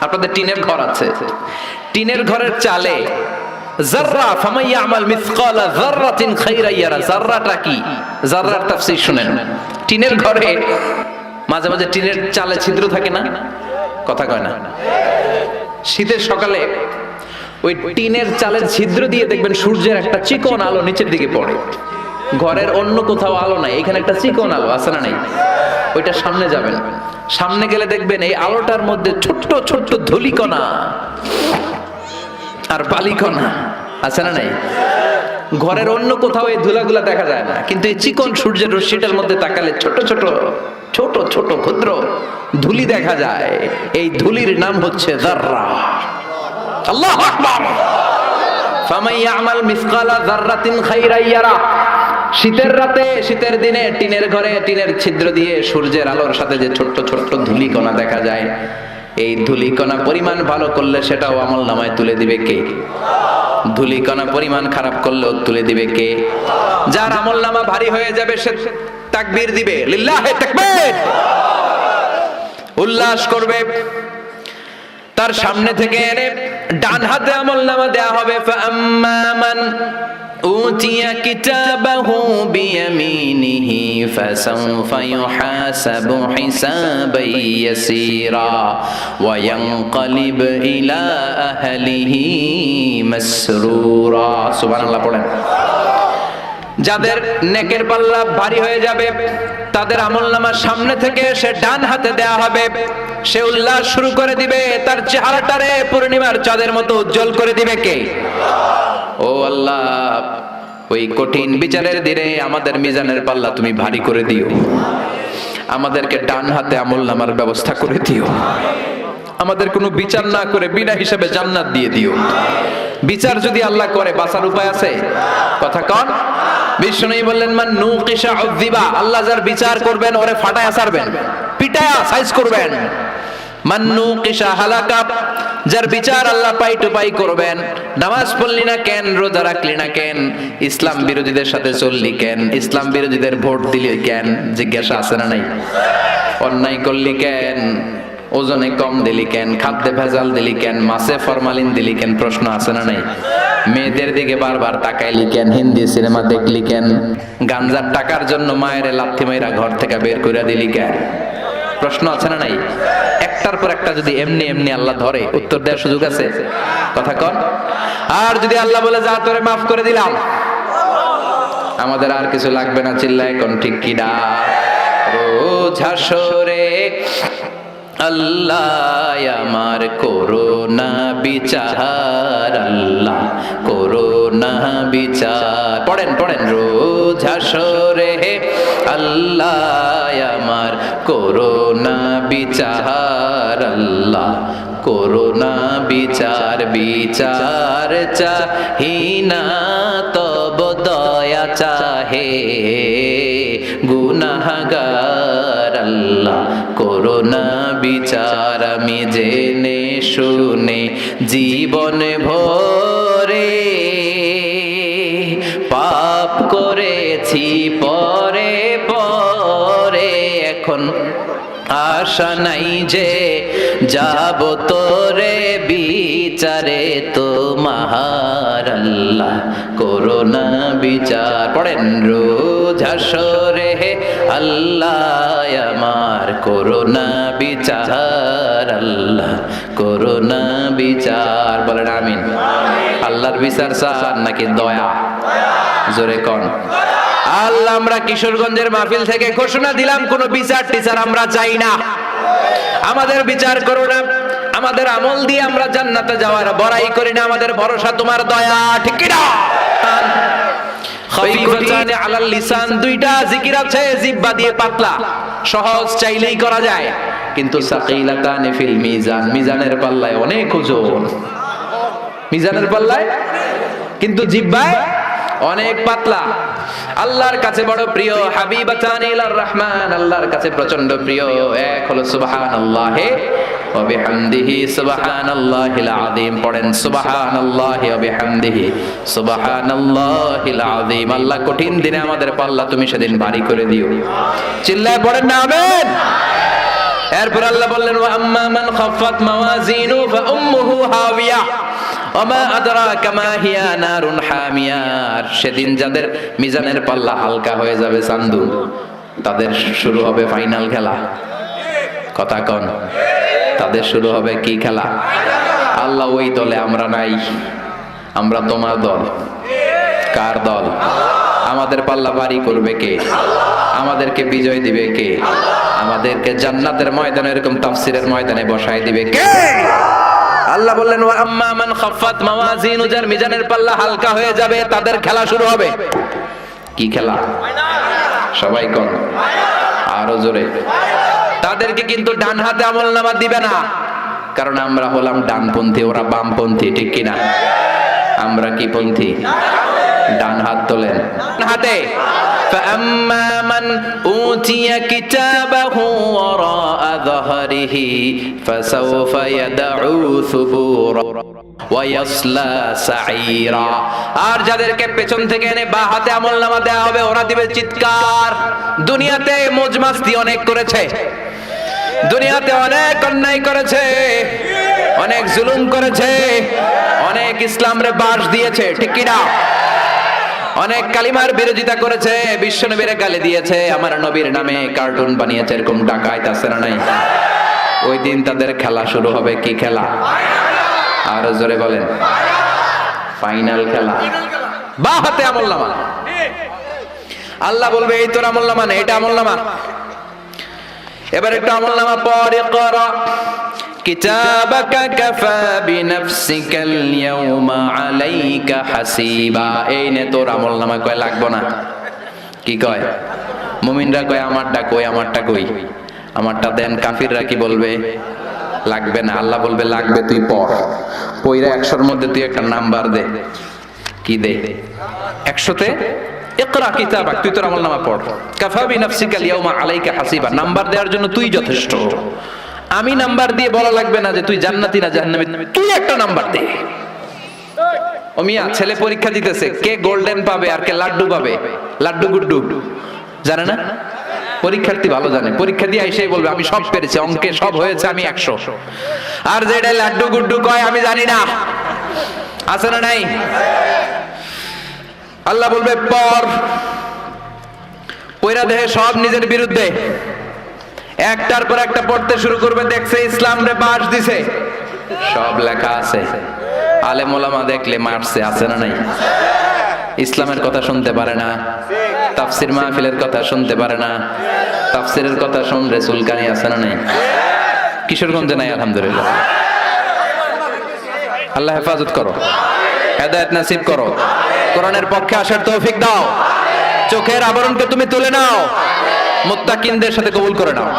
আপনাদের টিনের ঘর আছে, টিনের ঘরের চালে যাররা ফামাইয়ামাল মিসকালা যাররাতিন খাইরা ইয়ারা। যাররাটা কি? যাররার তাফসীর শুনেন। টিনের ঘরে মাঝে মাঝে টিনের চালে ছিদ্র থাকে না? কথা কয় না? শীতের সকালে ওই টিনের চালের ছিদ্র দিয়ে দেখবেন সূর্যের একটা চিকন আলো নিচের দিকে পড়ে। ঘরের অন্য কোথাও আলো নাই, এখানে একটা চিকন আলো আছে না নাই? ওইটা সামনে যাবেন, সামনে গেলে দেখবেন এই আলোটার মধ্যে ছোট্ট ছোট্ট ধূলিকণা আর বালিকণা আছে না নাই? ঘরের অন্য কোথাও এই ধুলাগুলা দেখা যায় না, কিন্তু এই চিকন সূর্যের রশ্মিটার মধ্যে তাকালে ছোট ছোট ছোট ছোট ক্ষুদ্র ধুলি দেখা যায়। এই ধুলির নাম হচ্ছে যাররা। আল্লাহু আকবার। ফামাইয়ামাল মিসকালা যাররাতিন খাইরা ইয়ারা। শীতের রাতে, শীতের দিনে টিনের ঘরে টিনের ছিদ্র দিয়ে সূর্যের আলোর সাথে যে ছোট্ট ছোট্ট ধুলিকণা দেখা যায়, এই ধুলিকণা পরিমাণ ভালো করলে সেটাও আমলনামায় তুলে দিবে কে? ধুলিকণা পরিমাণ খারাপ করলেও তুলে দিবে কে? যার আমলনামা ভারী হয়ে যাবে সে তাকবীর দিবে, লিল্লাহি তাকবীর, উল্লাস করবে। তার সামনে থেকে এনে ডান হাতে আমলনামা দেয়া হবে। ফাআম্মা মান উতিয়া কিতাবাহু বিয়ামিনিহি ফাসাউফা ইউহাসাবু হিসাবান ইয়াসীরা ওয়া ইয়ানকালিব ইলা আহলিহি মাসরুরা। সুবহানাল্লাহ পড়েন। যাদের নেকের পাল্লা ভারী হয়ে যাবে তাদের আমলনামা সামনে থেকে সে ডান হাতে দেয়া হবে। সে উল্লাস শুরু করে দিবে, তার চেহারাটারে পূর্ণিমার চাঁদের মতো উজ্জ্বল করে দিবে কে? ও আল্লাহ, ওই কঠিন বিচারের দিনে আমাদের মিজানের পাল্লা তুমি ভারী করে দিও, আমাদেরকে ডান হাতে আমলনামার ব্যবস্থা করে দিও, আমাদের কোনো বিচার না করে বিনা হিসাবে জান্নাত দিয়ে দিও। বিচার যদি আল্লাহ করে বাঁচার উপায় আছে? কথা কন। বিষ্ণু বললেন মান নুকিশা উযিবা। আল্লাহ যার বিচার করবেন ওরে ফাটায়া ছাড়বেন, পিটায়া সাইজ করবেন। মান নুকিশা হালাকা। যার বিচার আল্লাহ পাই টু পাই করবেন। নামাজ পড়লি না কেন, রোজা রাখলি না কেন, ইসলাম বিরোধীদের সাথে চললি কেন, ইসলাম বিরোধীদের ভোট দিলি কেন, জিজ্ঞাসা আছে না নাই? অন্যায় করলি কেন, ওজনে কম দিলি কেন, খাদ্যে ভেজাল দিলি কেন, মাছে ফরমালিন দিলি কেন, প্রশ্ন আছে না নাই? মেয়েদের দিকে বারবার তাকাইলি কেন, হিন্দি সিনেমা দেখলি কেন, গাঞ্জার টাকার জন্য মায়ের লাথি মাইরা ঘর থেকে বের করে দিলি কেন, প্রশ্ন আছে না নাই? একটার পর একটা যদি এমনি এমনি আল্লাহ ধরে, উত্তর দেওয়ার সুযোগ আছে? কথা কন। আর যদি আল্লাহ বলে যা তোরে মাফ করে দিলাম, আমাদের আর কিছু লাগবে না, চিল্লায় কোন ঠিক কি না? রোজ হাসরে আল্লাহ আমার করোনা বিচার, আল্লাহ করোনা বিচার। পড়েন পড়েন। রোজ হাসরে আল্লাহ আমার করোনা বিচার, আল্লাহ করোনা বিচার। বিচার চাহিনা তব দয়া চাহে গুনাহগার, আল্লাহ করোনা বিচার। আমি জেনে শুনে জীবন ভরে পাপ করেছি পরে পরে, এখন আশা নাই যে যাব তোরে বিচারে তোমার, আল্লাহ করোনা বিচার। পড়েন। রোজ হাসরে আল্লাহ আমার করোনা বিচার, আল্লাহ করোনা বিচার। বলেন আমিন। আল্লাহর বিচার চান নাকি দয়া? জোরে কন। আল্লাহ, আমরা কিশোরগঞ্জের মাহফিল থেকে ঘোষণা দিলাম কোন বিচার টিচার আমরা চাই না, আমাদের বিচার করো না, আমাদের আমল দিয়ে আমরা জান্নাতে যাওয়ার বড়াই করি না, আমাদের ভরসা তোমার দয়া। ঠিক কি না? খফীফাতানি আলাল লিসান, দুইটা জিকির আছে জিহ্বা দিয়ে পাতলা, সহজ, চাইলেই করা যায়, কিন্তু সাকিলাতানি ফিল মিজান, মিজানের পাল্লায় অনেক ওজন। মিজানের পাল্লায় কিন্তু জিহ্বায় অনেক পাতলা। আল্লাহর কাছে বড় প্রিয় হাবিবাতানি ইলার রহমান, আল্লাহর কাছে প্রচন্ড প্রিয় এক হলো সুবহানাল্লাহি ওয়া বিহামদিহি সুবহানাল্লাহিল আযীম। পড়েন সুবহানাল্লাহি ওয়া বিহামদিহি সুবহানাল্লাহিল আযীম। আল্লাহ কঠিন দিনে আমাদের পাল্লা তুমি সেদিন ভারী করে দিও। চিল্লায় পড়েন না আমিন। এরপর আল্লাহ বললেন ওয়া আম্মা মান খাফফাত মাওয়াজিনু ফাউম্মুহু হাওিয়া ওয়া মা আদরাকা মা হিয়া নারুন হামিয়া। সেদিন যাদের মিজানের পাল্লা হালকা হয়ে যাবে চান্দু, তাদের শুরু হবে ফাইনাল খেলা। কথা কোন? তাদের শুরু হবে কি খেলা? আল্লাহ ওই দলে আমরা নাই, আমরা তোমার দল। কার দল? আমাদের পাল্লা ভারী করবে কে? আমাদেরকে বিজয় দিবে কে? আমাদেরকে জান্নাতের ময়দানে এরকম তাফসীরের ময়দানে বসায় দিবে কে? আল্লাহ বললেন ওয়া আম্মা মান খাফফাত মাওয়াজিনু, যার মিজানের পাল্লা হালকা হয়ে যাবে তাদের খেলা শুরু হবে। কি খেলা? সবাই কোন? আরো জোরে। তাদেরকে কিন্তু ডান হাতে আমলনামা দিবে না, কারণ আমরা হলাম ডানপন্থী, ওরা বামপন্থী, ঠিক কিনা? আমরা কি পন্থী? ডান হাত তোলেন হাতে। فأما من أوتي كتابه وراء ظهره فسوف يدعو ثبورا ويصلى سعيرا। আর যাদেরকে পেছন থেকে এনে বা হাতে আমলনামা দেওয়া হবে, ওরা দিবে চিৎকার। দুনিয়াতে মজমাস্তি অনেক করেছে, দুনিয়াতে অনেক অন্যায় করেছে, অনেক জুলুম করেছে, অনেক ইসলামরে বাস দিয়েছে, ঠিক কিনা? অনেক কালিমার বিরোধিতা করেছে, বিশ্বনবীর গালি দিয়েছে, আমার নবীর নামে কার্টুন বানিয়েছে, এরকম ডাকাইত আছে না নাই? ওই দিন তাদের খেলা শুরু হবে। কি খেলা? আরো জোরে বলেন। ফাইনাল খেলা। বা হাতে আমলনামা। আল্লাহ বলবে এই তোর আমলনামা না, এটা আমলনামা। এবার একটু আমলনামা পড়ে ইকরা কিতাবাকা কাফা বিনাফসিকাল ইয়াউমা আলাইকা হাসিবা। এই নে তোর আমলনামা। কয় লাগবো না? কি কয়? মুমিনরা কয় আমারটা কই, আমারটা কই, আমারটা দেন। কাফিররা কি বলবে? লাগবে না। আল্লাহ বলবে লাগবে, তুই পড়। পয়রা 100-র মধ্যে তুই একটা নাম্বার দে। কি দে? 100-তে ইকরা কিতাবাক, তুই তোর আমলনামা পড়। কাফা বিনাফসিকাল ইয়াউমা আলাইকা হাসিবা। নাম্বার দেওয়ার জন্য তুই যথেষ্ট। আমি নাম্বার দিয়ে বলা লাগবে না যে তুই জান্নাতি না জাহান্নামী, তুই একটা নাম্বার দে। ও মিয়া, ছেলে পরীক্ষা দিতেছে, কে গোল্ডেন পাবে আর কে লাড্ডু পাবে? লাড্ডু গুড্ডু জানে না? পরীক্ষার্থী ভালো জানে। পরীক্ষা দিয়ে এসেই বলবে আমি সব পেরেছি, অঙ্কে সব হয়েছে, আমি 100। আর যেটা লাড্ডু গুড্ডু কয় আমি জানি না। আছে না নাই? আল্লাহ বলবে পড়। পয়রা দেহে সব নিজের বিরুদ্ধে, একটার পর একটা পড়তে শুরু করবে। দেখছে ইসলাম রে বাস দিছে, সব লেখা আছে। আলেম ওলামা দেখলে মারছে, আছে না নাই? ইসলামের কথা শুনতে পারে না, তাফসির মাহফিলের কথা শুনতে পারে না, তাফসিরের কথা শুনলে চুলকানি, আছে না নাই? কিশোরগঞ্জে নাই আলহামদুলিল্লাহ। আল্লাহ হেফাজত করো, হেদায়েত নসিব করো, কোরআনের পক্ষে আসার তৌফিক দাও। চোখের আবরণকে তুমি তুলে নাও, মুত্তাকিনদের সাথে কবুল করে নাও।